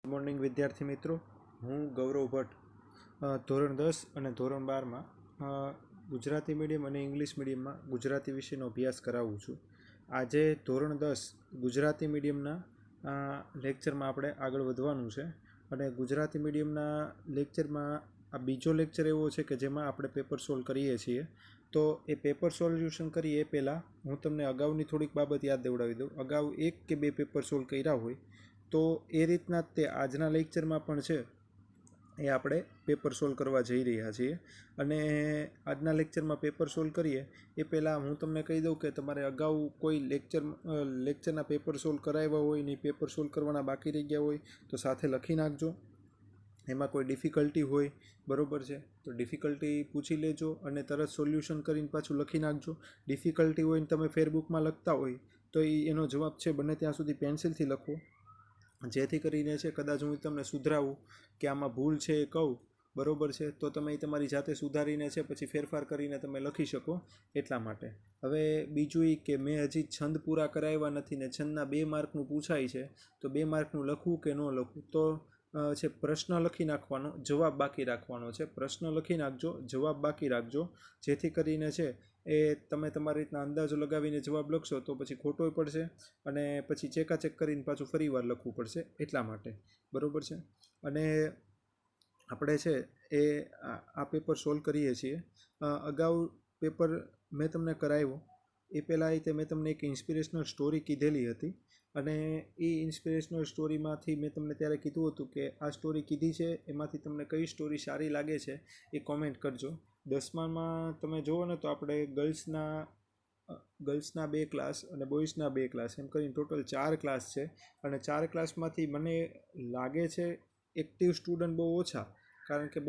Good morning વિદ્યાર્થી મિત્રો, હું ગૌરવ ભટ્ટ ધોરણ 10 અને ધોરણ 12માં ગુજરાતી મીડિયમ અને ઇંગ્લિશ મીડિયમમાં ગુજરાતી વિષયનો અભ્યાસ કરાવું છું. આજે ધોરણ 10 ગુજરાતી મીડિયમના લેક્ચરમાં આપણે આગળ વધવાનું છે અને ગુજરાતી મીડિયમના લેક્ચરમાં આ બીજો લેક્ચર એવો છે કે જેમાં આપણે પેપર સોલ્વ કરીએ છીએ. તો એ પેપર સોલ્યુશન કરીએ એ પહેલાં હું તમને અગાઉની થોડીક બાબત યાદ દેવડાવી દઉં. અગાઉ 1 કે 2 પેપર સોલ્વ કર્યા હોય તો એ રીતના તે આજના લેક્ચરમાં પણ છે એ આપણે પેપર સોલ્વ કરવા જઈ રહ્યા છીએ. અને આજના લેક્ચરમાં પેપર સોલ્વ કરીએ એ પહેલાં હું તમને કહી દઉં કે તમારે અગાઉ કોઈ લેક્ચરના પેપર સોલ્વ કરાવ્યા હોય ને પેપર સોલ્વ કરવાના બાકી રહી ગયા હોય તો સાથે લખી નાખજો. એમાં કોઈ ડિફિકલ્ટી હોય, બરાબર છે, તો ડિફિકલ્ટી પૂછી લેજો અને તરત સોલ્યુશન કરીને પાછું લખી નાખજો. ડિફિકલ્ટી હોય ને તમે ફેરબુકમાં લખતા હોય તો એનો જવાબ છે બને ત્યાં સુધી પેન્સિલથી લખો, જેથી કરીને છે કદાચ હું તમને સુધરાવું કે આમાં ભૂલ છે એ કહું, બરાબર છે, તો તમે તમારી જાતે સુધારીને છે પછી ફેરફાર કરીને તમે લખી શકો એટલા માટે. હવે બીજું એ કે મેં હજી છંદ પૂરા કરાવ્યા નથી ને છંદના 2 માર્કનું પૂછાય છે, તો 2 માર્કનું લખવું કે ન લખવું, તો છે પ્રશ્ન લખી નાખવાનો, જવાબ બાકી રાખવાનો છે. પ્રશ્ન લખી નાખજો, જવાબ બાકી રાખજો, જેથી કરીને છે એ તમે તમારી રીતના અંદાજો લગાવીને જવાબ લખશો તો પછી ખોટોય પડશે અને પછી ચેકાચેક કરીને પાછું ફરીવાર લખવું પડશે એટલા માટે, બરાબર છે. અને આપણે છે એ આ પેપર સોલ્વ કરીએ છીએ. અગાઉ પેપર મેં તમને કરાવ્યો એ પહેલાં મેં તમને એક ઇન્સ્પિરેશનલ સ્ટોરી કીધેલી હતી અને એ ઇન્સ્પિરેશનલ સ્ટોરીમાંથી મેં તમને ત્યારે કીધું હતું કે આ સ્ટોરી કીધી છે એમાંથી તમને કઈ સ્ટોરી સારી લાગે છે એ કોમેન્ટ કરજો. 10મામાં તમે જુઓ ને તો આપણે ગર્લ્સના 2 ક્લાસ અને બોયઝના 2 ક્લાસ એમ કરીને ટોટલ 4 ક્લાસ છે અને 4 ક્લાસમાંથી મને લાગે છે એક્ટિવ સ્ટુડન્ટ બહુ ઓછા, કારણ કે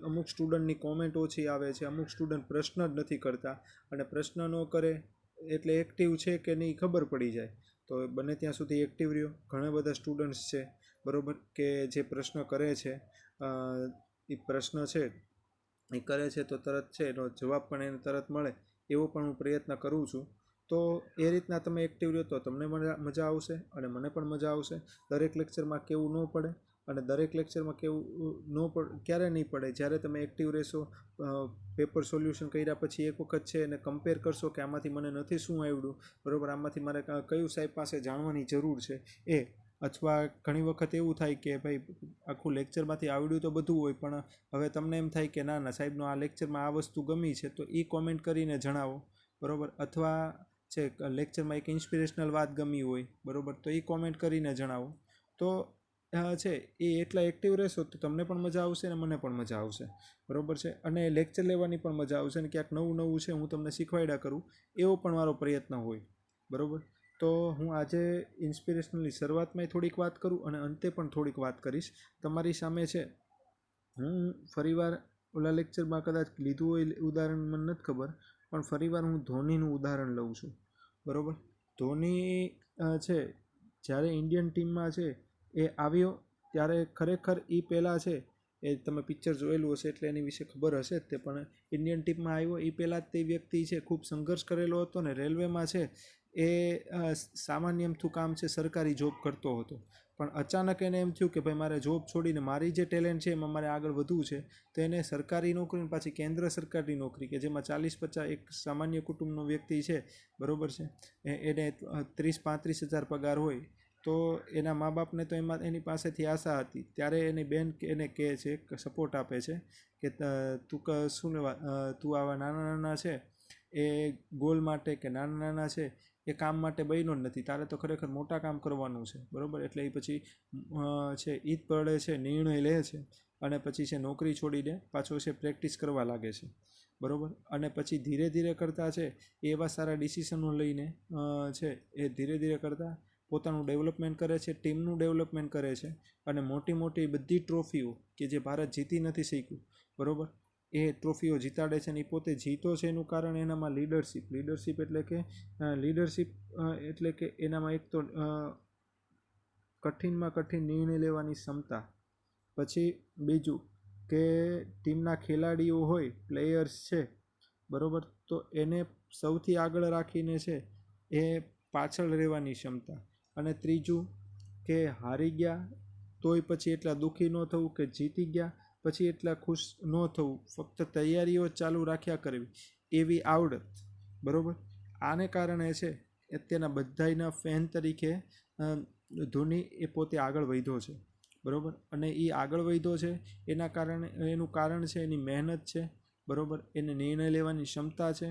અમુક સ્ટુડન્ટની કોમેન્ટ ઓછી આવે છે, અમુક સ્ટુડન્ટ પ્રશ્ન જ નથી કરતા અને પ્રશ્ન ન કરે એટલે એક્ટિવ છે કે નહીં ખબર પડી જાય. તો બને ત્યાં સુધી એક્ટિવ રહ્યો. ઘણા બધા સ્ટુડન્ટ્સ છે, બરાબર, કે જે પ્રશ્ન કરે છે, એ પ્રશ્ન છે એ કરે છે તો તરત છે એનો જવાબ પણ એને તરત મળે એવો પણ હું પ્રયત્ન કરું છું. તો એ રીતના તમે એક્ટિવ રહ્યો તો તમને મજા આવશે અને મને પણ મજા આવશે. દરેક લેક્ચરમાં કેવું ન પડે અને દરેક લેક્ચરમાં કેવું ક્યારે નહીં પડે, જ્યારે તમે એક્ટિવ રહેશો, પેપર સોલ્યુશન કર્યા પછી એક વખત છે એને કમ્પેર કરશો કે આમાંથી મને નથી શું આવડ્યું, બરાબર, આમાંથી મારે કયું સાહેબ પાસે જાણવાની જરૂર છે એ, અથવા ઘણી વખત એવું થાય કે ભાઈ આખું લેક્ચરમાંથી આવડ્યું તો બધું હોય પણ હવે તમને એમ થાય કે ના સાહેબનો આ લેક્ચરમાં આ વસ્તુ ગમી છે તો એ કોમેન્ટ કરીને જણાવો, બરાબર, અથવા છે લેક્ચરમાં એક ઇન્સ્પિરેશનલ વાત ગમી હોય, બરાબર, તો એ કોમેન્ટ કરીને જણાવો. તો છે એ એટલા એક્ટિવ રહેશો તો તમને પણ મજા આવશે અને મને પણ મજા આવશે, બરાબર છે, અને લેક્ચર લેવાની પણ મજા આવશે અને ક્યાંક નવું છે હું તમને શીખવાડ્યા કરું એવો પણ મારો પ્રયત્ન હોય, બરાબર. તો હું આજે ઇન્સ્પિરેશનલની શરૂઆતમાં થોડીક વાત કરું અને અંતે પણ થોડીક વાત કરીશ. તમારી સામે છે હું ફરીવાર ઓલા લેક્ચરમાં કદાચ લીધું હોય ઉદાહરણ મને નથી ખબર, પણ ફરીવાર હું ધોનીનું ઉદાહરણ લઉં છું, બરાબર. ધોની છે જ્યારે ઇન્ડિયન ટીમમાં છે એ આવ્યો ત્યારે ખરેખર એ પહેલાં છે એ તમે પિક્ચર જોયેલું હશે એટલે એની વિશે ખબર હશે જ તે, પણ ઇન્ડિયન ટીમમાં આવ્યો એ પહેલાં જ તે વ્યક્તિ છે ખૂબ સંઘર્ષ કરેલો હતો ને રેલવેમાં છે એ સામાન્ય એમથું કામ છે, સરકારી જોબ કરતો હતો. પણ અચાનક એને એમ થયું કે ભાઈ મારે જોબ છોડીને મારી જે ટેલેન્ટ છે એમાં મારે આગળ વધવું છે, તો એને સરકારી નોકરી પાછી કેન્દ્ર સરકારની નોકરી કે જેમાં 40-50 એક સામાન્ય કુટુંબનો વ્યક્તિ છે, બરાબર છે, એને 30-35 હજાર પગાર હોય તો એના મા બાપને તો એની પાસેથી આશા હતી. ત્યારે એની બેન એને કહે છે, સપોર્ટ આપે છે કે તું આવા નાના છે એ ગોલ માટે કે નાના છે એ કામ માટે બન્યો જ નથી, તારે તો ખરેખર મોટા કામ કરવાનું છે, બરાબર. એટલે એ પછી છે ઈદ પડે છે, નિર્ણય લે છે અને પછી છે નોકરી છોડીને પાછો છે પ્રેક્ટિસ કરવા લાગે છે, બરાબર. અને પછી ધીરે ધીરે કરતાં છે એવા સારા ડિસિશનો લઈને છે એ ધીરે ધીરે કરતાં પોતાનું ડેવલપમેન્ટ કરે છે, ટીમનું ડેવલપમેન્ટ કરે છે અને મોટી બધી ટ્રોફીઓ કે જે ભારત જીતી નથી શક્યું, બરાબર, એ ટ્રોફીઓ જીતાડે છે અને એ પોતે જીતો છે એનું કારણ એનામાં લીડરશિપ એટલે કે એનામાં એક તો કઠિનમાં કઠિન નિર્ણય લેવાની ક્ષમતા, પછી બીજું કે ટીમના ખેલાડીઓ હોય, પ્લેયર્સ છે, બરાબર, તો એને સૌથી આગળ રાખીને છે એ પાછળ રહેવાની ક્ષમતા, અને ત્રીજું કે હારી ગયા તોય પછી એટલા દુઃખી ન થવું કે જીતી ગયા પછી એટલા ખુશ ન થવું, ફક્ત તૈયારીઓ ચાલુ રાખ્યા કરવી, એવી આવડત. બરાબર, આને કારણે છે અત્યારના બધાના ફેન તરીકે ધોની એ પોતે આગળ વધ્યો છે. બરાબર, અને એ આગળ વધ્યો છે એનું કારણ છે એની મહેનત છે. બરાબર, એને નિર્ણય લેવાની ક્ષમતા છે.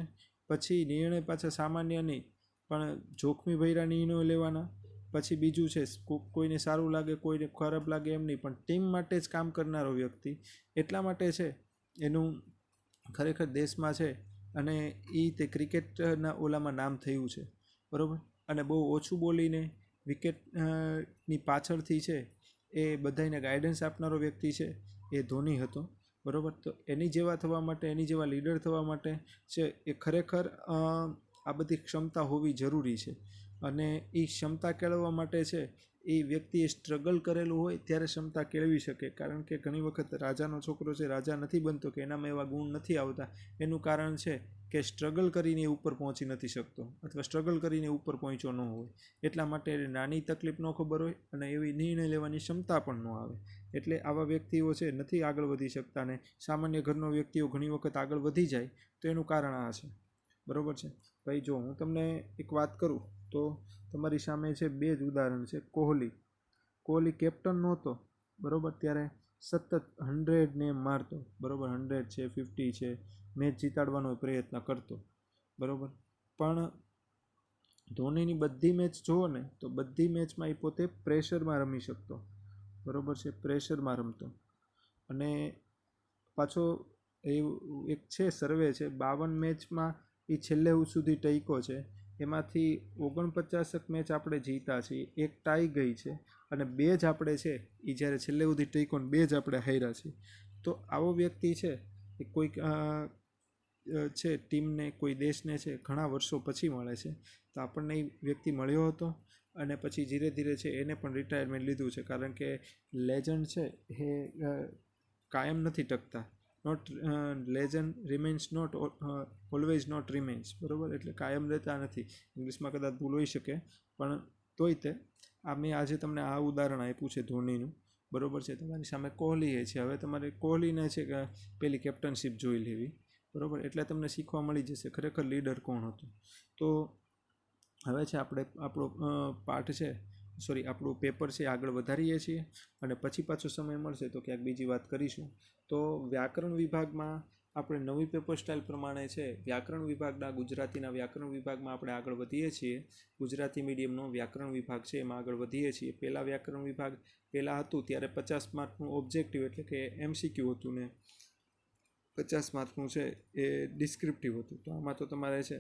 પછી નિર્ણય પાછા સામાન્ય નહીં પણ જોખમી ભર્યા નિર્ણયો લેવાના. પછી બીજું છે કોઈને સારું લાગે કોઈને ખરાબ લાગે એમ નહીં, પણ ટીમ માટે જ કામ કરનારો વ્યક્તિ. એટલા માટે છે એનું ખરેખર દેશમાં છે અને એ તે ક્રિકેટના ઓલામાં નામ થયું છે. બરાબર, અને બહુ ઓછું બોલીને વિકેટની પાછળથી છે એ બધાને ગાઈડન્સ આપનારો વ્યક્તિ છે એ ધોની હતો. બરાબર, તો એની જેવા થવા માટે, એની જેવા લીડર થવા માટે છે એ ખરેખર આ બધી ક્ષમતા હોવી જરૂરી છે. અને એ ક્ષમતા કેળવવા માટે છે એ વ્યક્તિએ સ્ટ્રગલ કરેલું હોય ત્યારે ક્ષમતા કેળવી શકે. કારણ કે ઘણી વખત રાજાનો છોકરો છે રાજા નથી બનતો કે એનામાં એવા ગુણ નથી આવતા. એનું કારણ છે કે સ્ટ્રગલ કરીને ઉપર પહોંચી નથી શકતો અથવા સ્ટ્રગલ કરીને ઉપર પહોંચ્યો ન હોય. એટલા માટે નાની તકલીફ ન ખબર હોય અને એવી નિર્ણય લેવાની ક્ષમતા પણ ન આવે. એટલે આવા વ્યક્તિઓ છે નથી આગળ વધી શકતા. ને સામાન્ય ઘરનો વ્યક્તિઓ ઘણી વખત આગળ વધી જાય તો એનું કારણ આ છે. બરાબર છે ભાઈ. જો હું તમને એક વાત કરું તો તમારી સામે છે બે જ ઉદાહરણ છે. કોહલી કેપ્ટન નહોતો બરાબર, ત્યારે સતત 100 ને મારતો. બરાબર, 100 છે 50 છે, મેચ જીતાડવાનો પ્રયત્ન કરતો. બરાબર, પણ ધોનીની બધી મેચ જુઓ ને તો બધી મેચમાં એ પોતે પ્રેશરમાં રમી શકતો. બરાબર છે, પ્રેશરમાં રમતો. અને પાછો એવું એક છે સર્વે છે 52 મેચમાં એ છેલ્લે સુધી ટક્યો છે. એમાંથી 49 મેચ આપણે જીતા છીએ, એક ટાઈ ગઈ છે અને 2 જ આપણે છે એ જ્યારે છેલ્લે સુધી ટક્યો ને 2 જ આપણે હાર્યા છીએ. તો આવો વ્યક્તિ છે એ કોઈક છે ટીમને કોઈ દેશને છે ઘણા વર્ષો પછી મળે છે. તો આપણને એ વ્યક્તિ મળ્યો હતો અને પછી ધીરે ધીરે છે એને પણ રિટાયરમેન્ટ લીધું છે. કારણ કે લેજન્ડ છે એ કાયમ નથી ટકતા. Legend remains not always not remains. બરાબર, એટલે કાયમ રહેતા નથી. ઇંગ્લિશમાં કદાચ ભૂલ હોઈ શકે પણ તોય તે મેં આજે તમને આ ઉદાહરણ આપ્યું છે ધોનીનું. બરાબર છે, તમારી સામે કોહલી છે. હવે તમારે કોહલીને છે કે પેલી કેપ્ટનશીપ જોઈ લેવી. બરાબર, એટલે તમને શીખવા મળી જશે ખરેખર લીડર કોણ હતું. તો હવે છે આપણે આપણો પાઠ છે આપણું પેપર છે આગળ વધારીએ છીએ અને પછી પાછો સમય મળશે તો ક્યાંક બીજી વાત કરીશું. તો વ્યાકરણ વિભાગમાં આપણે નવી પેપર સ્ટાઇલ પ્રમાણે છે વ્યાકરણ વિભાગના ગુજરાતીના વ્યાકરણ વિભાગમાં આપણે આગળ વધીએ છીએ. ગુજરાતી મીડિયમનો વ્યાકરણ વિભાગ છે એમાં આગળ વધીએ છીએ. પહેલાં વ્યાકરણ વિભાગ હતું ત્યારે 50 માર્કનું ઓબ્જેક્ટિવ એટલે કે MCQ હતું ને 50 માર્કનું છે એ ડિસ્ક્રિપ્ટિવ હતું. તો આમાં તો તમારે છે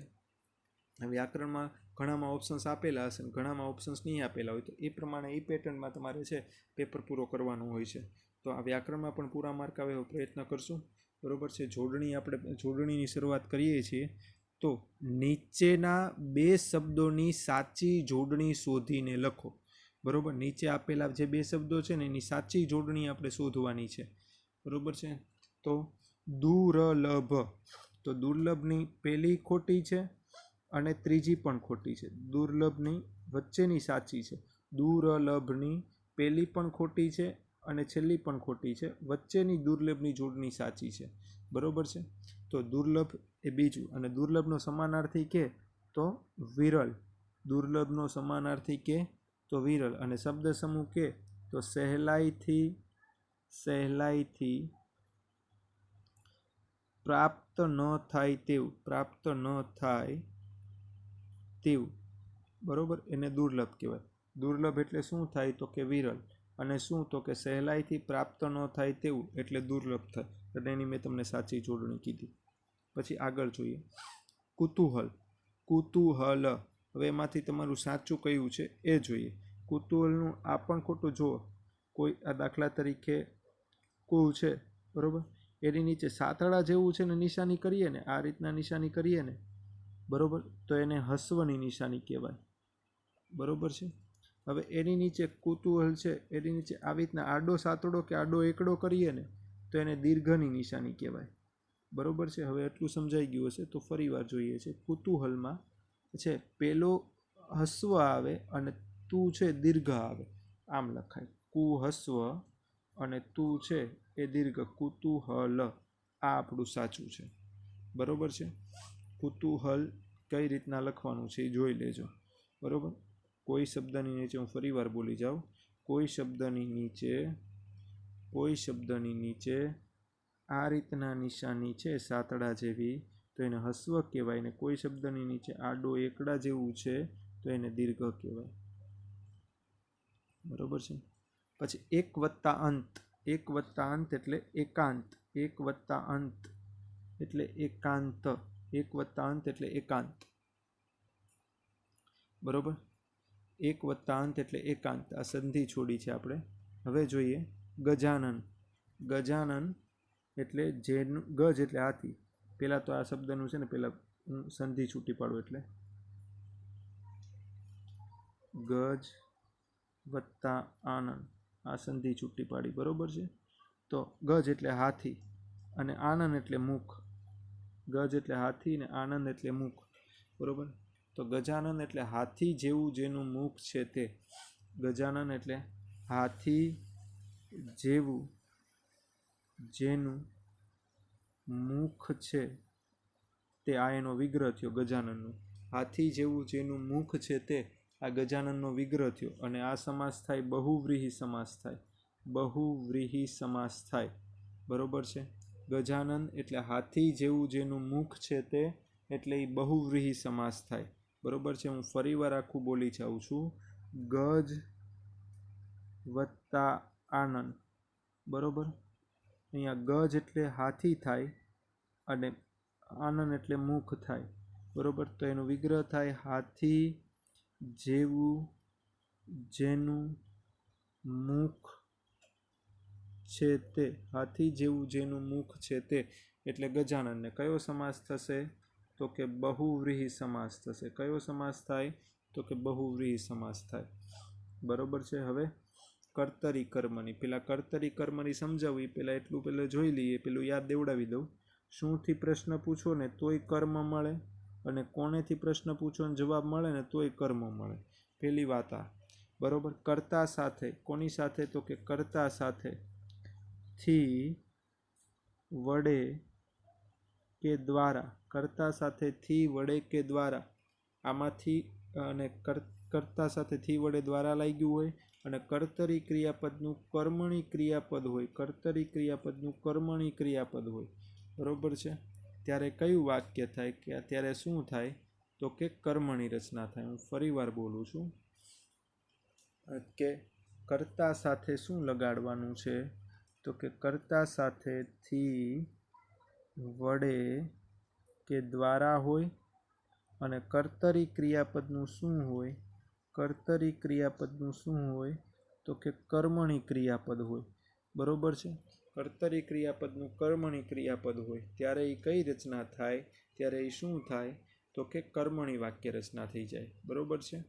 વ્યાકરણમાં ઘણામાં ઓપ્શન્સ આપેલા હશે ને ઘણામાં ઓપ્શન્સ નહીં આપેલા હોય. તો એ પ્રમાણે એ પેટર્નમાં તમારે છે પેપર પૂરો કરવાનો હોય છે. તો આ વ્યાકરણમાં પણ પૂરા માર્ક આવે એવો પ્રયત્ન કરશું. બરાબર છે, આપણે જોડણીની શરૂઆત કરીએ છીએ. તો નીચેના 2 શબ્દોની સાચી જોડણી શોધીને લખો. બરાબર, નીચે આપેલા જે 2 શબ્દો છે ને એની સાચી જોડણી આપણે શોધવાની છે. બરાબર છે, તો દુર્લભ, તો દુર્લભની પહેલી ખોટી છે અને ત્રીજી પણ ખોટી છે. દુર્લભની વચ્ચેની સાચી છે. દુર્લભની પહેલી પણ ખોટી છે અને છેલ્લી પણ ખોટી છે. વચ્ચેની દુર્લભની જોડણી સાચી છે. બરાબર છે, તો દુર્લભ એ બીજું. અને દુર્લભનો સમાનાર્થી કે તો વિરલ. દુર્લભનો સમાનાર્થી કે તો વિરલ. અને શબ્દ સમૂહ કે તો સહેલાઈથી પ્રાપ્ત ન થાય તેવું. પ્રાપ્ત ન થાય તેવું. બરાબર, એને દુર્લભ કહેવાય. દુર્લભ એટલે શું થાય તો કે વિરલ. અને શું તો કે સહેલાઈથી પ્રાપ્ત ન થાય તેવું એટલે દુર્લભ થાય. એટલે એની મેં તમને સાચી જોડણી કીધી. પછી આગળ જોઈએ કુતૂહલ. કુતૂહલ, હવે એમાંથી તમારું સાચું કયું છે એ જોઈએ. કુતૂહલનું આ પણ ખોટું. જુઓ, કોઈ આ દાખલા તરીકે કુ છે બરાબર, એની નીચે સાતળા જેવું છે ને નિશાની કરીએ ને આ રીતના નિશાની કરીએ ને બરાબર, તો એને હસ્વની નિશાની કહેવાય. બરાબર છે, હવે એની નીચે કુતૂહલ છે એની નીચે આવી રીતના આડો સાતડો કે આડો એકડો કરીએ ને તો એને દીર્ઘની નિશાની કહેવાય. બરાબર છે, હવે એટલું સમજાઈ ગયું હશે. તો ફરી વાર જોઈએ છે. કુતૂહલમાં છે પેલો હસ્વ આવે અને તું છે દીર્ઘ આવે, આમ લખાય કુહસ્વ અને તું છે એ દીર્ઘ કુતૂહલ. આ આપણું સાચું છે. બરોબર છે. કુતૂહલ કઈ રીતના લખવાનું છે એ જોઈ લેજો. બરોબર. કોઈ શબ્દની નીચે, હું ફરી વાર બોલી જાઉં, કોઈ શબ્દની નીચે આ રીતના નિશાની છે સાતડા જેવી, તો એને હસ્વ કહેવાય. ને કોઈ શબ્દની નીચે આડો એકડા જેવું છે તો એને દીર્ઘ કહેવાય. બરોબર છે. પછી એક વત્તા અંત. એક વત્તા અંત એટલે એકાંત. એક વત્તા અંત એટલે એકાંત. એક વત્તા અંત એટલે એકાંત. બરોબર. એક વત્તા અંત એટલે એકાંત. આ સંધિ છોડી છે આપણે. હવે જોઈએ ગજાનન. ગજાનન એટલે જેનું ગજ એટલે હાથી. પહેલાં તો આ શબ્દનું છે ને પહેલાં હું સંધિ છૂટી પાડું એટલે ગજ વત્તા આનંદ. આ સંધિ છૂટી પાડી. બરોબર છે. તો ગજ એટલે હાથી અને આનંદ એટલે મુખ. ગજ એટલે હાથી અને આનંદ એટલે મુખ. બરોબર. તો ગજાનન એટલે હાથી જેવું જેનું મુખ છે તે. ગજાનન એટલે હાથી જેવું જેનું મુખ છે તે. આ એનો વિગ્રહ થયો ગજાનનનો. હાથી જેવું જેનું મુખ છે તે આ ગજાનનનો વિગ્રહ થયો. અને આ સમાસ થાય બહુવ્રીહી સમાસ થાય. બહુવ્રીહી સમાસ થાય. બરોબર છે. ગજાનન એટલે હાથી જેવું જેનું મુખ છે તે, એટલે એ બહુવ્રીહી સમાસ થાય. બરોબર છે. હું ફરી વાર આખું બોલી જાઉં છું. ગજ વત્તા આનંદ. બરોબર. અહીંયા ગજ એટલે હાથી થાય અને આનંદ એટલે મુખ થાય. બરોબર. તો એનું વિગ્રહ થાય હાથી જેવું જેનું મુખ છે તે. હાથી જેવું જેનું મુખ છે તે એટલે ગજાનનને કયો સમાસ થશે? તો કે બહુવ્રીહી સમાસ થશે. કયો સમાસ થાય? તો કે બહુવ્રીહી સમાસ થાય. બરોબર છે. હવે કર્તરી કર્મની. પેલા કર્તરી કર્મની સમજાવવી પહેલાં એટલું પહેલાં જોઈ લઈએ. પેલું યાદ દેવડાવી દઉં. શુંથી પ્રશ્ન પૂછો ને તોય કર્મ મળે, અને કોનેથી પ્રશ્ન પૂછો ને જવાબ મળે ને તોય કર્મ મળે. પહેલી વાત આ. બરોબર. કર્તા સાથે. કોની સાથે? તો કે કર્તા સાથે થી વડે કે દ્વારા. કર્તા સાથે થી વડે કે દ્વારા. આમાંથી અને કર્તા સાથે થી વડે દ્વારા લાગ્યું હોય અને કર્તરી ક્રિયાપદનું કર્મણી ક્રિયાપદ હોય. કર્તરી ક્રિયાપદનું કર્મણી ક્રિયાપદ હોય. બરોબર છે. ત્યારે કયું વાક્ય થાય? કે અત્યારે શું થાય? તો કે કર્મની રચના થાય. હું ફરી વાર બોલું છું કે કર્તા સાથે શું લગાડવાનું છે? તો કે કર્તા સાથે થી વડે કે દ્વારા હોય અને કર્તરી ક્રિયાપદનું શું હોય? કર્તરી ક્રિયાપદનું શું હોય? તો કે કર્મણી ક્રિયાપદ હોય. બરોબર છે. કર્તરી ક્રિયાપદનું કર્મણી ક્રિયાપદ હોય ત્યારે એ કઈ રચના થાય? ત્યારે એ શું થાય? તો કે કર્મણી વાક્ય રચના થઈ જાય. બરોબર છે.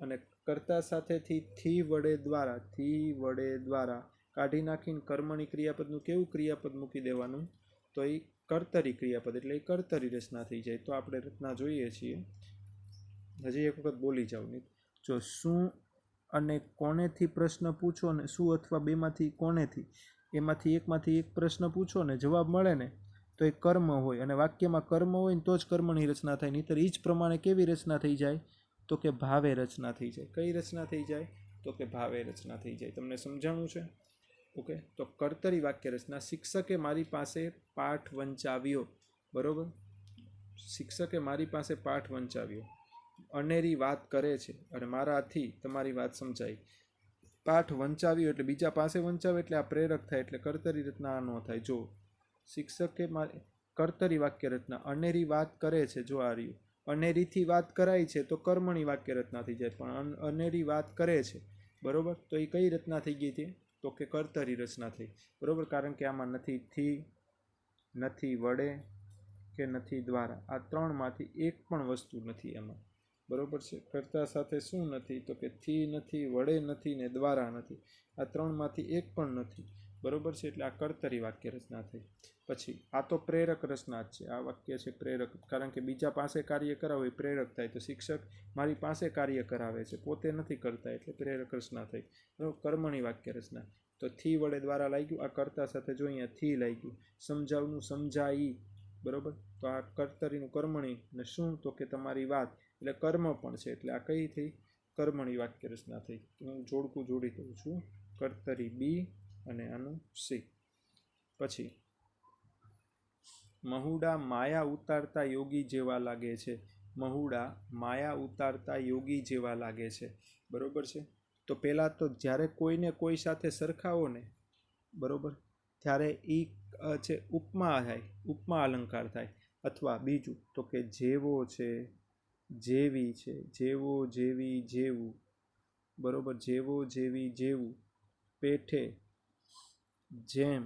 અને કર્તા સાથેથી થી વડે દ્વારા. થી વડે દ્વારા કાઢી નાખીને કર્મણી ક્રિયાપદનું કેવું ક્રિયાપદ મૂકી દેવાનું? તો એ કર્તરી ક્રિયાપદ એટલે એ કર્તરી રચના થઈ જાય. તો આપણે રચના જોઈએ છીએ. હજી એક વખત બોલી જાઉં. નહીં જો શું અને કોનેથી પ્રશ્ન પૂછો ને, શું અથવા બેમાંથી કોનેથી, એમાંથી એક પ્રશ્ન પૂછો ને જવાબ મળે ને તો એ કર્મ હોય. અને વાક્યમાં કર્મ હોય ને તો જ કર્મની રચના થાય. નહીંતર એ જ પ્રમાણે કેવી રચના થઈ જાય? તો કે ભાવે રચના થઈ જાય. કઈ રચના થઈ જાય? તો કે ભાવે રચના થઈ જાય. તમને સમજાણું છે? ઓકે. તો કર્તરી વાક્ય રચના. શિક્ષકે મારી પાસે પાઠ વંચાવ્યો. બરોબર. શિક્ષકે મારી પાસે પાઠ વંચાવ્યો. અનેરી વાત કરે છે અને મારાથી તમારી વાત સમજાય. પાઠ વંચાવ્યો એટલે બીજા પાસે વંચાવે એટલે આ પ્રેરક થાય. એટલે કર્તરી રચના આ ન થાય. જો શિક્ષકે કર્તરી વાક્ય રચના. અનેરી વાત કરે છે. જો આ રહ્યું. અનેરીથી વાત કરાય છે તો કર્મણી વાક્ય રચના થઈ જાય. પણ અનેરી વાત કરે છે. બરોબર. તો એ કઈ રચના થઈ ગઈ હતી? તો કે કર્તરી રચના થઈ. બરોબર. કારણ કે આમાં નથી થી, નથી વડે કે નથી દ્વારા. આ ત્રણમાંથી એક પણ વસ્તુ નથી એમાં. બરોબર છે. કર્તા સાથે શું નથી? તો કે થી નથી, વડે નથી ને દ્વારા નથી. આ ત્રણમાંથી એક પણ નથી. બરોબર છે, એટલે આ કર્તરી વાક્ય રચના થઈ. પછી આ તો પ્રેરક રચના જ છે. આ વાક્ય છે પ્રેરક, કારણ કે બીજા પાસે કાર્ય કરાવે એ પ્રેરક થાય. તો શિક્ષક મારી પાસે કાર્ય કરાવે છે, પોતે નથી કરતા, એટલે પ્રેરક રચના થઈ. બરાબર. કર્મણી વાક્ય રચના, તો થી વડે દ્વારા લાગ્યું, આ કર્તા સાથે જો અહીંયા થી લાગ્યું. સમજાવનું સમજાઈ, બરોબર. તો આ કર્તરીનું કર્મણી ને શું, તો કે તમારી વાત, એટલે કર્મ પણ છે, એટલે આ કઈ થઈ? કર્મણી વાક્ય રચના થઈ. હું જોડકું જોડી દઉં છું, કર્તરી બી અને આનું સી. પછી મહુડા માયા ઉતારતા યોગી જેવા લાગે છે. મહુડા માયા ઉતારતા યોગી જેવા લાગે છે. બરોબર છે. તો પહેલાં તો જ્યારે કોઈને કોઈ સાથે સરખાવો ને, બરોબર, ત્યારે એ છે ઉપમા થાય, ઉપમા અલંકાર થાય. અથવા બીજું તો કે જેવો છે, જેવી છે, જેવો જેવી જેવું, બરોબર, જેવો જેવી જેવું, પેઠે, જેમ,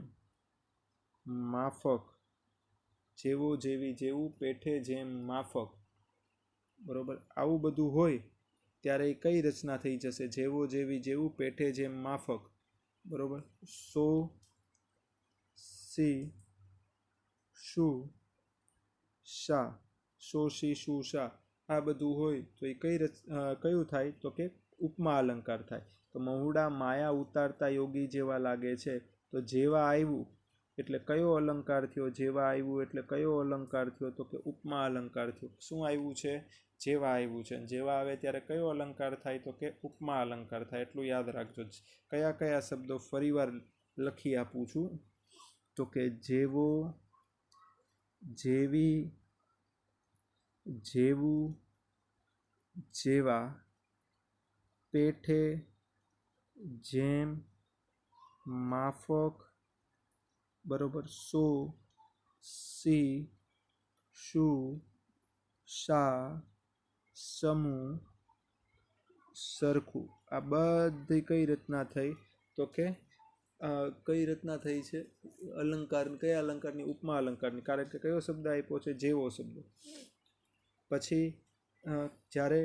માફક, જેવો જેવી જેવું, પેઠે, જેમ, માફક, બરોબર. આવું બધું હોય ત્યારે એ કઈ રચના થઈ જશે? જેવો જેવી જેવું, પેઠે, જેમ, માફક, બરોબર. સો, સી, શું, શા, સો, સી, શું, શા, આ બધું હોય તો એ કયું થાય? તો કે ઉપમા અલંકાર થાય. તો મહુડા માયા ઉતારતા યોગી જેવા લાગે છે. તો જેવા આવ્યું એટલે કયો અલંકાર થયો? જેવા આવ્યું એટલે કયો અલંકાર થયો? તો કે ઉપમા અલંકાર થયો. શું આવ્યું છે? જેવા આવ્યું છે. જેવા આવે ત્યારે કયો અલંકાર થાય? તો કે ઉપમા અલંકાર થાય. એટલું યાદ રાખજો. કયા કયા શબ્દો ફરીવાર લખી આપું છું, તો કે જેવો, જેવી, જેવું, જેવા, પેઠે, જેમ, માફક, બરોબર, સો, સી, શું, શા, સમૂહ, સરખું. આ બધી કઈ રચના થઈ? તો કે કઈ રચના થઈ છે? અલંકાર. કયા અલંકારની? ઉપમા અલંકારની. કારણ કે કયો શબ્દ આપ્યો છે? જેવો શબ્દ. પછી જ્યારે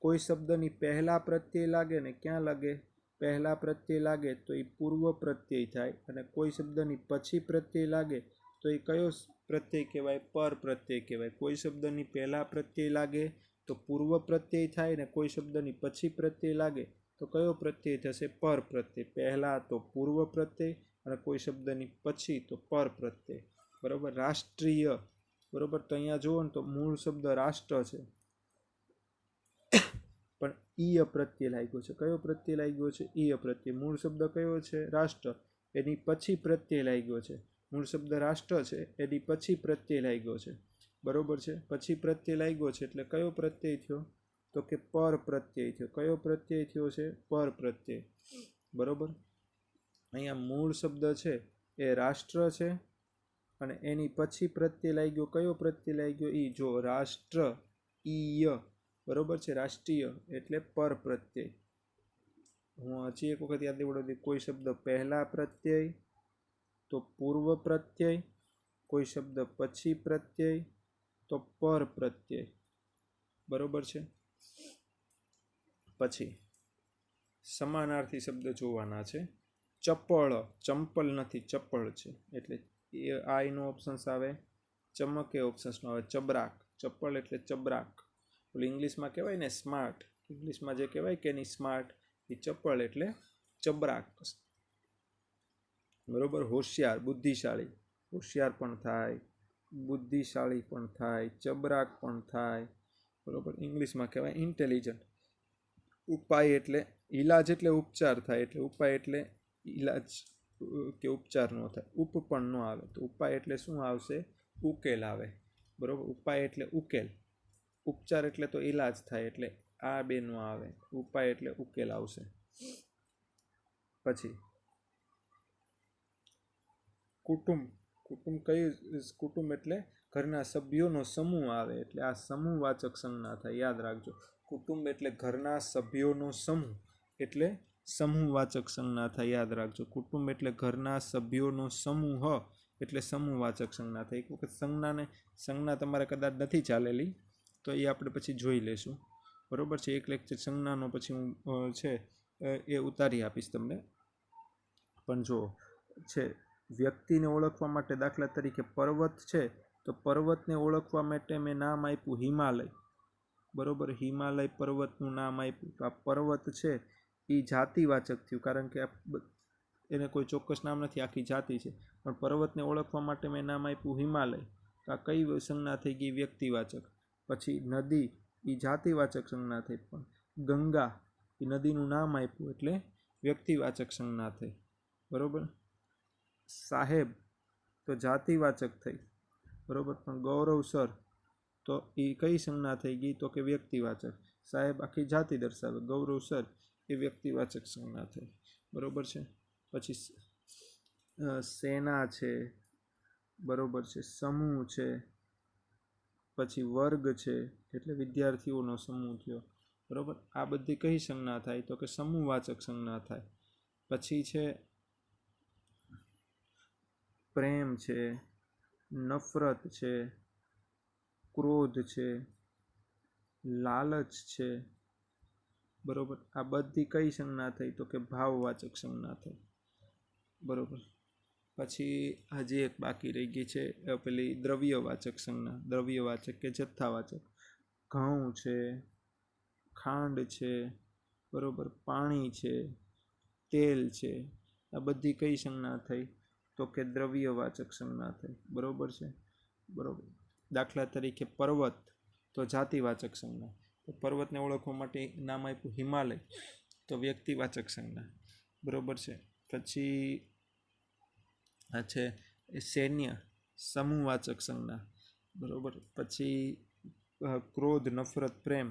કોઈ શબ્દની પહેલા પ્રત્યય લાગે ને, ક્યાં લાગે? પહેલા પ્રત્યય લાગે તો એ પૂર્વ પ્રત્યય થાય, અને કોઈ શબ્દની પછી પ્રત્યય લાગે તો એ કયો પ્રત્યય કહેવાય? પર પ્રત્યય કહેવાય. કોઈ શબ્દની પહેલા પ્રત્યય લાગે તો પૂર્વ પ્રત્યય થાય, ને કોઈ શબ્દની પછી પ્રત્યય લાગે તો કયો પ્રત્યય થશે? પર પ્રત્યય. પહેલા તો પૂર્વ પ્રત્યય, અને કોઈ શબ્દની પછી તો પર પ્રત્યય. બરોબર. રાષ્ટ્રીય, બરોબર. તો અહીંયા જુઓ ને તો મૂળ શબ્દ રાષ્ટ્ર છે, પણ ઈય પ્રત્યય લાગ્યો છે. કયો પ્રત્યય લાગ્યો છે? ઈય પ્રત્યય. મૂળ શબ્દ કયો છે? રાષ્ટ્ર. એની પછી પ્રત્યય લાગ્યો છે. મૂળ શબ્દ રાષ્ટ્ર છે, એની પછી પ્રત્યય લાગ્યો છે. બરોબર છે. પછી પ્રત્યય લાગ્યો છે એટલે કયો પ્રત્યય થયો? તો કે પર પ્રત્યય થયો. કયો પ્રત્યય થયો છે? પર પ્રત્યય. બરોબર. અહીંયા મૂળ શબ્દ છે એ રાષ્ટ્ર છે, અને એની પછી પ્રત્યય લાગ્યો. કયો પ્રત્યય લાગ્યો? ઈ. જો રાષ્ટ્ર ઈય, બરોબર છે. રાષ્ટ્રીય એટલે પર પ્રત્યય. હું હજી એક વખત યાદ દેવડાવી. કોઈ શબ્દ પહેલા પ્રત્યય તો પૂર્વ પ્રત્યય, કોઈ શબ્દ પછી પ્રત્યય તો પર પ્રત્યય. બરોબર છે. પછી સમાનાર્થી શબ્દ જોવાના છે. ચપળ, ચંપલ નથી, ચપળ છે, એટલે આ એનો ઓપ્શન્સ આવે. ચમક એ ઓપ્શન્સમાં આવે. ચબરાક, ચપ્પલ એટલે ચબરાક. એટલે ઇંગ્લિશમાં કહેવાય ને સ્માર્ટ, ઇંગ્લિશમાં જે કહેવાય કે નહીં સ્માર્ટ, એ ચપ્પલ એટલે ચબરાક. બરોબર. હોશિયાર, બુદ્ધિશાળી. હોશિયાર પણ થાય, બુદ્ધિશાળી પણ થાય, ચબરાક પણ થાય. બરોબર. ઇંગ્લિશમાં કહેવાય ઇન્ટેલિજન્ટ. ઉપાય એટલે ઈલાજ, એટલે ઉપચાર થાય, એટલે ઉપાય એટલે ઈલાજ કે ઉપચાર ન થાય. ઉપ પણ ન આવે તો ઉપાય એટલે શું આવશે? ઉકેલ આવે. બરોબર. ઉપાય એટલે ઉકેલ. ઉપચાર એટલે તો ઈલાજ થાય, એટલે આ બે નો આવે. ઉપાય એટલે ઉકેલ આવશે. પછી કુટુંબ. કુટુંબ કયું? કુટુંબ એટલે ઘરના સભ્યોનો સમૂહ આવે, એટલે આ સમૂહવાચક સંજ્ઞા થાય. યાદ રાખજો. કુટુંબ એટલે ઘરના સભ્યોનો સમૂહ, એટલે સમૂહવાચક સંજ્ઞા થાય. યાદ રાખજો. કુટુંબ એટલે ઘરના સભ્યોનો સમૂહ, એટલે સમૂહવાચક સંજ્ઞા થાય. એક વખત સંજ્ઞા તમારે કદાચ નથી ચાલેલી તો એ આપણે પછી જોઈ લેશું. બરોબર છે. એક લેક્ચર સંજ્ઞાનો પછી હું છે એ ઉતારી આપીશ તમને. પણ જો છે વ્યક્તિને ઓળખવા માટે, દાખલા તરીકે પર્વત છે તો પર્વતને ઓળખવા માટે મેં નામ આપ્યું હિમાલય, બરોબર, હિમાલય પર્વતનું નામ આપ્યું. તો આ પર્વત છે એ જાતિવાચક થયું, કારણ કે એને કોઈ ચોક્કસ નામ નથી, આખી જાતિ છે. પણ પર્વતને ઓળખવા માટે મેં નામ આપ્યું હિમાલય, તો આ કઈ સંજ્ઞા થઈ ગઈ? વ્યક્તિવાચક. પછી નદી એ જાતિવાચક સંજ્ઞા થઈ, પણ ગંગા એ નદીનું નામ આપ્યું એટલે વ્યક્તિવાચક સંજ્ઞા થઈ, બરોબર. સાહેબ તો જાતિવાચક થઈ, બરોબર, પણ ગૌરવ સર તો એ કઈ સંજ્ઞા થઈ ગઈ? તો કે વ્યક્તિવાચક. સાહેબ આખી જાતિ દર્શાવે, ગૌરવ સર એ વ્યક્તિવાચક સંજ્ઞા થઈ, બરોબર છે. પછી સેના છે, બરોબર છે, સમૂહ છે, પછી વર્ગ છે એટલે વિદ્યાર્થીઓનો સમૂહ થયો, બરોબર. આ બધી કઈ સંજ્ઞા થાય? તો કે સમૂહવાચક સંજ્ઞા થાય. પછી છે પ્રેમ છે, નફરત છે, ક્રોધ છે, લાલચ છે, બરોબર. આ બધી કઈ સંજ્ઞા થઈ? તો કે ભાવવાચક સંજ્ઞા થઈ, બરોબર. પછી હજી એક બાકી રહી ગઈ છે પેલી દ્રવ્યવાચક સંજ્ઞા, દ્રવ્યવાચક કે જથ્થાવાચક. ઘઉં છે, ખાંડ છે, બરોબર, પાણી છે, તેલ છે, આ બધી કઈ સંજ્ઞા થઈ? તો કે દ્રવ્યવાચક સંજ્ઞા થઈ, બરોબર છે, બરોબર. દાખલા તરીકે પર્વત તો જાતિવાચક સંજ્ઞા, તો પર્વતને ઓળખવા માટે નામ આપ્યું હિમાલય, તો વ્યક્તિવાચક સંજ્ઞા, બરોબર છે. પછી આ છે સૈન્ય, સમૂહવાચક સંજ્ઞા, બરોબર. પછી ક્રોધ, નફરત, પ્રેમ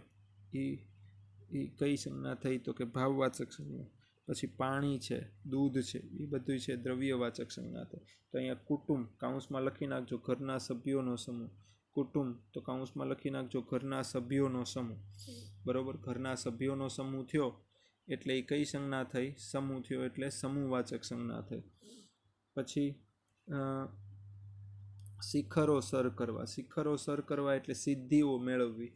એ કઈ સંજ્ઞા થઈ? તો કે ભાવવાચક સંજ્ઞા. પછી પાણી છે, દૂધ છે, એ બધું છે દ્રવ્યવાચક સંજ્ઞા થઈ. તો અહીંયા કુટુંબ કાઉન્સમાં લખી નાખજો, ઘરના સભ્યોનો સમૂહ. કુટુંબ તો કાઉન્સમાં લખી નાખજો, ઘરના સભ્યોનો સમૂહ, બરોબર. ઘરના સભ્યોનો સમૂહ થયો એટલે એ કઈ સંજ્ઞા થઈ? સમૂહ થયો એટલે સમૂહવાચક સંજ્ઞા થઈ. પછી શિખરો સર કરવા, શિખરો સર કરવા એટલે સિદ્ધિઓ મેળવવી,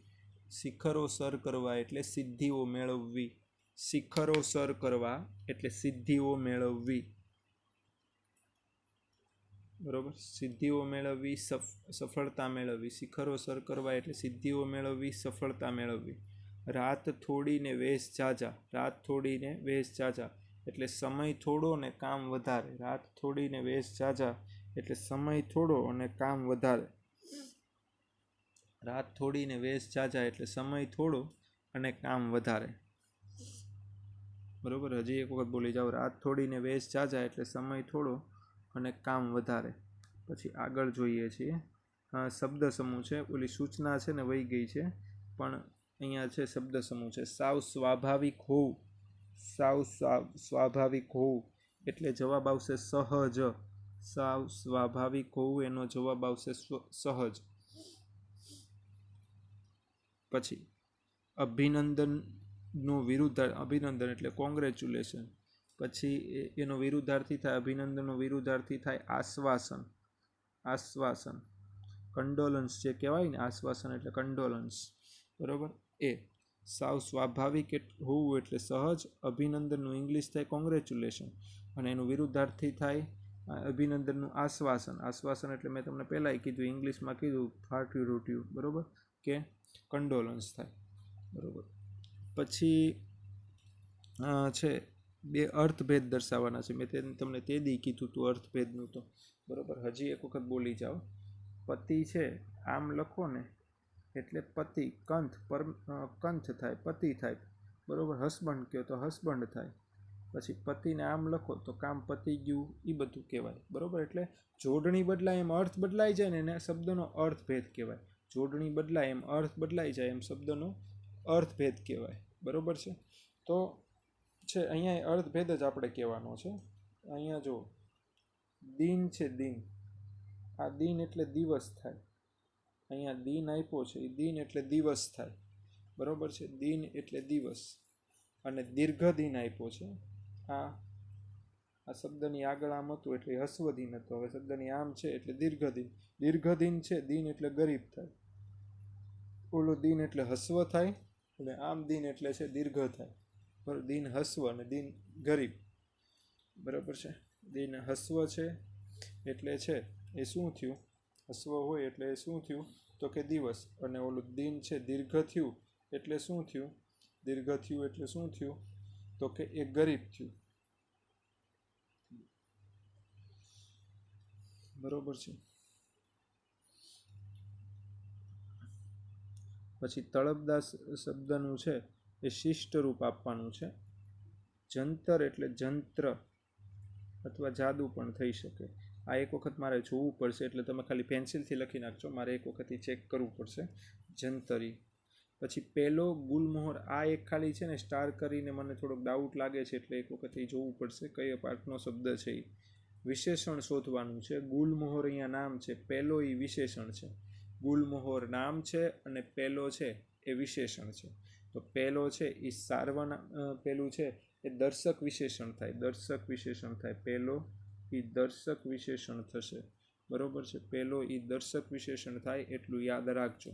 શિખરો સર કરવા એટલે સિદ્ધિઓ મેળવવી, શિખરો સર કરવા એટલે સિદ્ધિઓ મેળવવી, બરોબર. સિદ્ધિઓ મેળવવી, સફળતા મેળવવી, શિખરો સર કરવા એટલે સિદ્ધિઓ મેળવવી, સફળતા મેળવવી. રાત થોડીને વેશ જાજા, રાત થોડીને વેશ જાજા એટલે સમય થોડો ને કામ વધારે, રાત થોડીને વેશ જાજા એટલે સમય થોડો અને કામ વધારે, રાત થોડીને વેશ જાજા એટલે સમય થોડો અને કામ વધારે, બરોબર. હજી એક વખત બોલી જાઓ, રાત થોડીને વેશ જાજા એટલે સમય થોડો અને કામ વધારે. પછી આગળ જોઈએ છીએ શબ્દ સમૂહ છે, ઓલી સૂચના છે ને વહી ગઈ છે, પણ અહીંયા છે શબ્દ સમૂહ છે. સાવ સ્વાભાવિક હોવું, સાવ સ્વાભાવિક હોવું એટલે જવાબ આવશે સહજ, સાવ સ્વાભાવિક હોવું એનો જવાબ આવશે સહજ. પછી અભિનંદનનો વિરુદ્ધાર્થ, અભિનંદન એટલે કોંગ્રેચ્યુલેશન, પછી એનો વિરુદ્ધાર્થી થાય, અભિનંદનનો વિરુદ્ધાર્થી થાય આશ્વાસન, આશ્વાસન. કંડોલન્સ જે કહેવાય ને, આશ્વાસન એટલે કંડોલન્સ, બરોબર. એ સાવ સ્વાભાવિક હોવું એટલે સહજ, અભિનંદનનું ઇંગ્લિશ થાય કોંગ્રેચ્યુલેશન, અને એનું વિરુદ્ધાર્થી થાય અભિનંદનનું આશ્વાસન, આશ્વાસન એટલે મેં તમને પહેલાં કીધું, ઇંગ્લિશમાં કીધું ફાટ્યું રૂટ્યું, બરોબર, કે કંડોલન્સ થાય, બરોબર. પછી છે બે અર્થભેદ દર્શાવવાના છે, મેં તમને તે દી કીધું હતું અર્થભેદનું, તો બરોબર. હજી એક વખત બોલી જાઓ. પતિ છે આમ લખો ને એટલે પતિ, કંથ કંથ થાય, પતિ થાય, બરોબર. હસબન્ડ કહો તો હસબન્ડ થાય. પછી પતિને આમ લખો તો કામ પતી ગયું, એ બધું કહેવાય, બરોબર. એટલે જોડણી બદલાય એમ અર્થ બદલાઈ જાય ને એને શબ્દનો અર્થભેદ કહેવાય, જોડણી બદલાય એમ અર્થ બદલાઈ જાય એમ શબ્દનો અર્થભેદ કહેવાય, બરોબર છે. તો છે અહીંયા અર્થભેદ જ આપણે કહેવાનો છે. અહીંયા જો દિન છે, દિન, આ દિન એટલે દિવસ થાય, અહીંયા દિન આપ્યો છે, એ દિન એટલે દિવસ થાય, બરોબર છે. દિન એટલે દિવસ, અને દીર્ઘ દિન આપ્યો છે, આ શબ્દની આગળ આમ હતું એટલે હસ્વદિન હતો, હવે શબ્દની આમ છે એટલે દીર્ઘદિન, દીર્ઘદિન છે, દિન એટલે ગરીબ થાય, ઓલો દિન એટલે હસ્વ થાય, અને આમ દિન એટલે છે દીર્ઘ થાય, બરાબર. દિન હસ્વ અને દિન ગરીબ, બરાબર છે. દિન હસ્વ છે એટલે છે એ શું થયું? હસ્વ હોય એટલે એ શું થયું? તો કે દિવસ. અને ઓલું દિન છે દીર્ઘ થયું એટલે શું થયું? દીર્ઘ થયું એટલે શું થયું? તો કે એ ગરીબ થયું. બરોબર છે. પછી તળપદા શબ્દનું છે એ શિષ્ટ રૂપ આપવાનું છે. જંતર એટલે જંત્ર અથવા જાદુ પણ થઈ શકે. આ એક વખત મારે જોવું પડશે, એટલે તમે ખાલી પેન્સિલથી લખી નાખજો, મારે એક વખત ચેક કરવું પડશે. જંતરી. પછી પેલો ગુલમોહર, આ એક ખાલી છે ને સ્ટાર કરીને મને થોડોક ડાઉટ લાગે છે, એટલે એક વખત એ જોવું પડશે કયો પાઠનો શબ્દ છે એ. વિશેષણ શોધવાનું છે. ગુલમોહર અહીંયા નામ છે, પેલો એ વિશેષણ છે. ગુલમોહર નામ છે અને પેલો છે એ વિશેષણ છે. તો પેલો છે એ સાર્વનામ, પેલું છે એ દર્શક વિશેષણ થાય. દર્શક વિશેષણ થાય. પેલો એ દર્શક વિશેષણ થશે. બરોબર છે. પેલો એ દર્શક વિશેષણ થાય એટલું યાદ રાખજો.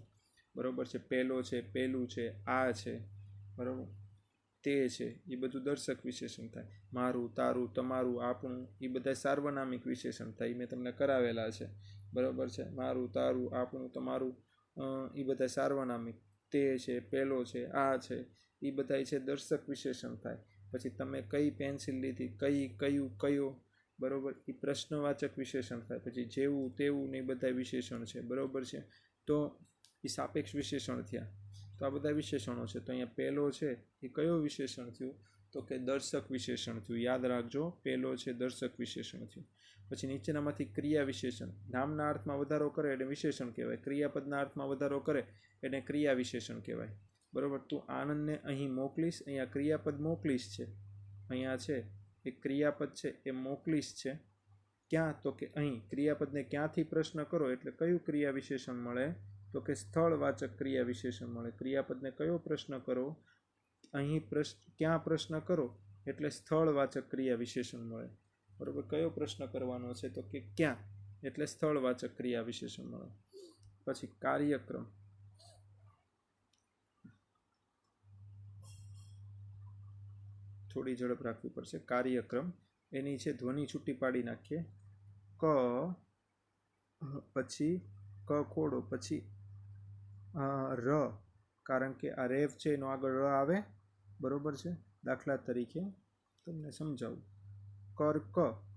બરોબર છે. પેલો છે, પેલું છે, આ છે, બરોબર, તે છે, એ બધું દર્શક વિશેષણ થાય. મારું, તારું, તમારું, આપણું, એ બધા સાર્વનામિક વિશેષણ થાય. મેં તમને કરાવેલા છે. બરોબર છે. મારું, તારું, આપણું, તમારું, એ બધા સાર્વનામિક. તે છે, પેલો છે, આ છે, એ બધા છે દર્શક વિશેષણ થાય. પછી તમે કઈ પેન્સિલ લીધી, કયું, કયો, બરોબર, એ પ્રશ્નવાચક વિશેષણ થાય. પછી જેવું, તેવું ને એ બધા વિશેષણ છે. બરોબર છે. તો એ સાપેક્ષ વિશેષણ થયા. તો આ બધા વિશેષણો છે. તો અહીંયા પેલો છે એ કયો વિશેષણ થયું? તો કે દર્શક વિશેષણ થયું. યાદ રાખજો, પેલો છે દર્શક વિશેષણ થયું. પછી નીચેનામાંથી ક્રિયા વિશેષણ. નામના અર્થમાં વધારો કરે એને વિશેષણ કહેવાય. ક્રિયાપદના અર્થમાં વધારો કરે એને ક્રિયા વિશેષણ કહેવાય. બરોબર. તું આનંદને અહીં મોકલીશ, અહીંયા ક્રિયાપદ મોકલીશ છે. અહીંયા છે એ ક્રિયાપદ છે એ મોકલીશ છે. ક્યાં? તો કે અહીં. ક્રિયાપદને ક્યાંથી પ્રશ્ન કરો એટલે કયું ક્રિયા વિશેષણ મળે? તો કે સ્થળવાચક ક્રિયા વિશેષણ મળે. ક્રિયાપદને કયો પ્રશ્ન કરો? અહીં ક્યાં પ્રશ્ન કરો એટલે સ્થળવાચક ક્રિયા વિશેષણ મળે. બરોબર. કયો પ્રશ્ન કરવાનો છે? તો કે ક્યાં, એટલે સ્થળવાચક ક્રિયા વિશેષણ મળે. પછી કાર્યક્રમ. થોડી ઝડપ રાખવી પડશે. કાર્યક્રમ એની છે ધ્વનિ છૂટી પાડી નાખીએ. ક, પછી ક ખોડો, પછી ર, કારણ કે આ રેફ છે એનો આગળ ર આવે. બરોબર છે. દાખલા તરીકે તમને સમજાવું. કર્ક,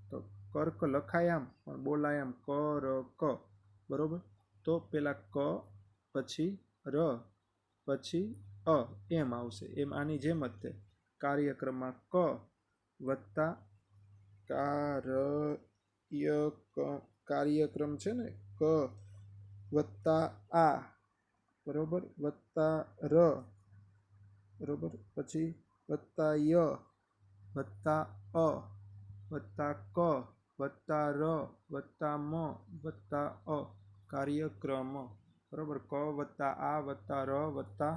તો કર્ક લખાય આમ પણ બોલાય આમ, કર ક. બરોબર. તો પેલા ક, પછી ર, પછી અ, એમ આવશે. એમ આની જેમ જ તે કાર્યક્રમમાં ક વત્તા કાર્યક્રમ છે ને, ક વત્તા આ, બરોબર, વત્તા ર, બરોબર, પછી વત્તા ય, વત્તા અ, વત્તા ક, વત્તા ર, વત્તા મ, વત્તા અ, કાર્યક્રમ. બરોબર. ક વત્તા આ વત્તા ર વત્તા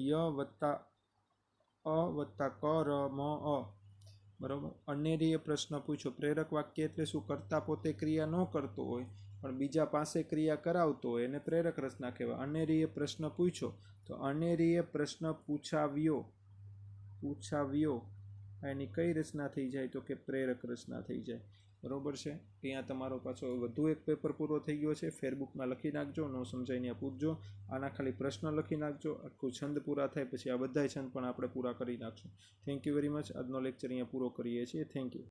ય વત્તા અ વત્તા ક ર મ અ. બરોબર. અનેરીએ પ્રશ્ન પૂછ્યો. પ્રેરક વાક્ય એટલે શું? કરતા પોતે ક્રિયા ન કરતો હોય પણ બીજા પાસે ક્રિયા કરાવતો હોય એને પ્રેરક રચના કહેવાય. અનેરીએ પ્રશ્ન પૂછ્યો, તો અનેરીએ પ્રશ્ન પૂછાવ્યો એની કઈ રચના થઈ જાય? તો કે પ્રેરક રચના થઈ જાય. બરોબર છે. અહીંયા તમારો પાછો વધુ એક પેપર પૂરો થઈ ગયો છે. ફેરબુકમાં લખી નાખજો, ન સમજાય ત્યાં પૂછજો. આના ખાલી પ્રશ્ન લખી નાખજો. આખું છંદ પૂરા થાય પછી આ બધા છંદ પણ આપણે પૂરા કરી નાખશું. Thank you very much. આજનો લેક્ચર અહીંયા પૂરો કરીએ છીએ. Thank you.